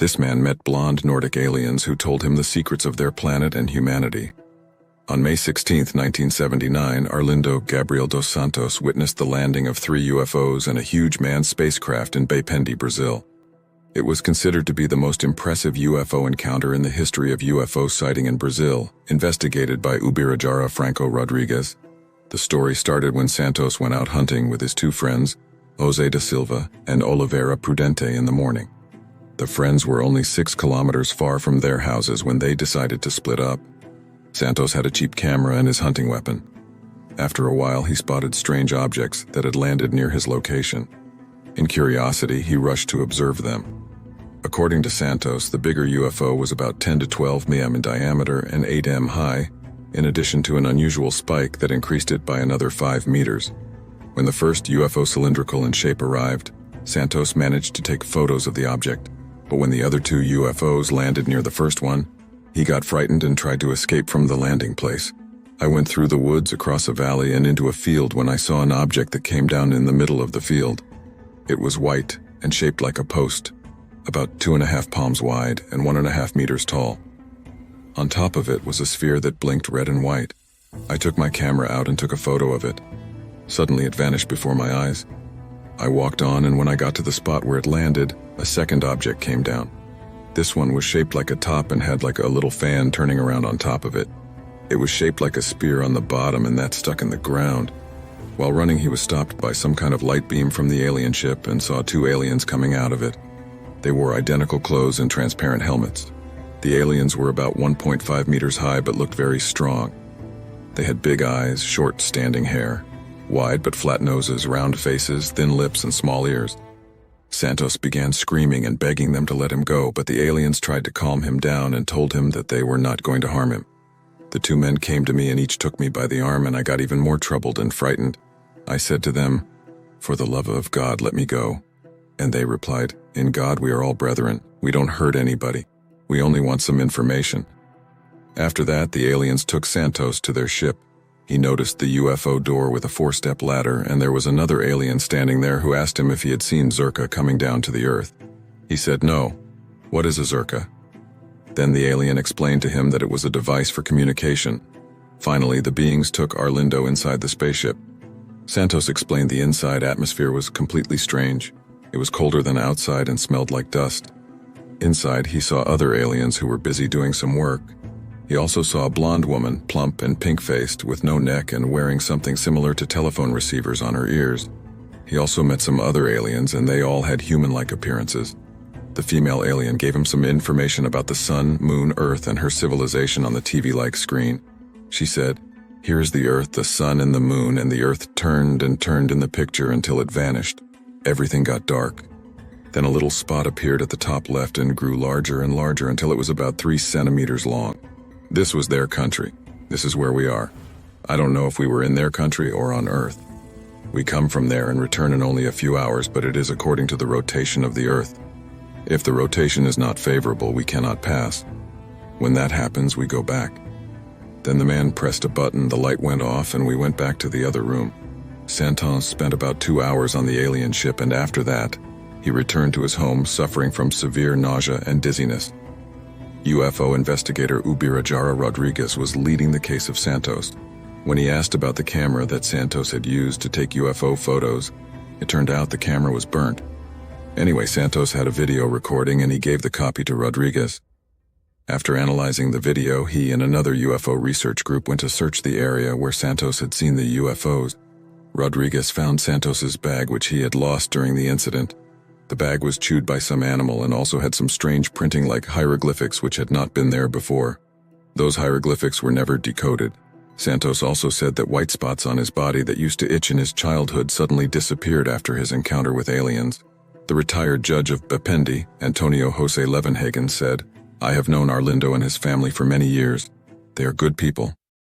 This man met blonde Nordic aliens who told him the secrets of their planet and humanity. On May 16, 1979, Arlindo Gabriel dos Santos witnessed the landing of 3 UFOs and a huge manned spacecraft in Baependi, Brazil. It was considered to be the most impressive UFO encounter in the history of UFO sighting in Brazil, investigated by Ubirajara Franco Rodrigues. The story started when Santos went out hunting with his 2 friends, José de Silva and Oliveira Prudente, in the morning. The friends were only 6 kilometers far from their houses when they decided to split up. Santos had a cheap camera and his hunting weapon. After a while, he spotted strange objects that had landed near his location. In curiosity, he rushed to observe them. According to Santos, the bigger UFO was about 10 to 12 m in diameter and 8 m high, in addition to an unusual spike that increased it by another 5 meters. When the first UFO cylindrical in shape arrived, Santos managed to take photos of the object, but when the other 2 UFOs landed near the first one, he got frightened and tried to escape from the landing place. I went through the woods, across a valley, and into a field when I saw an object that came down in the middle of the field. It was white and shaped like a post, about 2.5 palms wide and 1.5 meters tall. On top of it was a sphere that blinked red and white. I took my camera out and took a photo of it. Suddenly it vanished before my eyes. I walked on, and when I got to the spot where it landed, a second object came down. This one was shaped like a top and had like a little fan turning around on top of it. It was shaped like a spear on the bottom, and that stuck in the ground. While running, he was stopped by some kind of light beam from the alien ship and saw 2 aliens coming out of it. They wore identical clothes and transparent helmets. The aliens were about 1.5 meters high but looked very strong. They had big eyes, short standing hair, wide but flat noses, round faces, thin lips, and small ears. Santos began screaming and begging them to let him go, but the aliens tried to calm him down and told him that they were not going to harm him. The 2 men came to me and each took me by the arm, and I got even more troubled and frightened. I said to them, "For the love of God, let me go." And they replied, "In God we are all brethren. We don't hurt anybody. We only want some information." After that, the aliens took Santos to their ship. He noticed the UFO door with a 4-step ladder, and there was another alien standing there who asked him if he had seen Zerka coming down to the earth. He said no. "What is a Zerka?" Then the alien explained to him that it was a device for communication. Finally, the beings took Arlindo inside the spaceship. Santos explained the inside atmosphere was completely strange. It was colder than outside and smelled like dust. Inside, he saw other aliens who were busy doing some work. He also saw a blonde woman, plump and pink-faced, with no neck and wearing something similar to telephone receivers on her ears. He also met some other aliens, and they all had human-like appearances. The female alien gave him some information about the sun, moon, earth, and her civilization on the TV-like screen. She said, "Here's the earth, the sun, and the moon, and the earth turned and turned in the picture until it vanished. Everything got dark. Then a little spot appeared at the top left and grew larger and larger until it was about 3 centimeters long. This was their country. This is where we are. I don't know if we were in their country or on Earth. We come from there and return in only a few hours, but it is according to the rotation of the Earth. If the rotation is not favorable, we cannot pass. When that happens, we go back." Then the man pressed a button, the light went off, and we went back to the other room. Santos spent about 2 hours on the alien ship, and after that, he returned to his home suffering from severe nausea and dizziness. UFO investigator Ubirajara Rodrigues was leading the case of Santos. When he asked about the camera that Santos had used to take UFO photos, it turned out the camera was burnt. Anyway, Santos had a video recording and he gave the copy to Rodrigues. After analyzing the video, he and another UFO research group went to search the area where Santos had seen the UFOs. Rodrigues found Santos's bag, which he had lost during the incident. The bag was chewed by some animal and also had some strange printing like hieroglyphics which had not been there before. Those hieroglyphics were never decoded. Santos also said that white spots on his body that used to itch in his childhood suddenly disappeared after his encounter with aliens. The retired judge of Baependi, Antonio José Levenhagen, said, "I have known Arlindo and his family for many years. They are good people.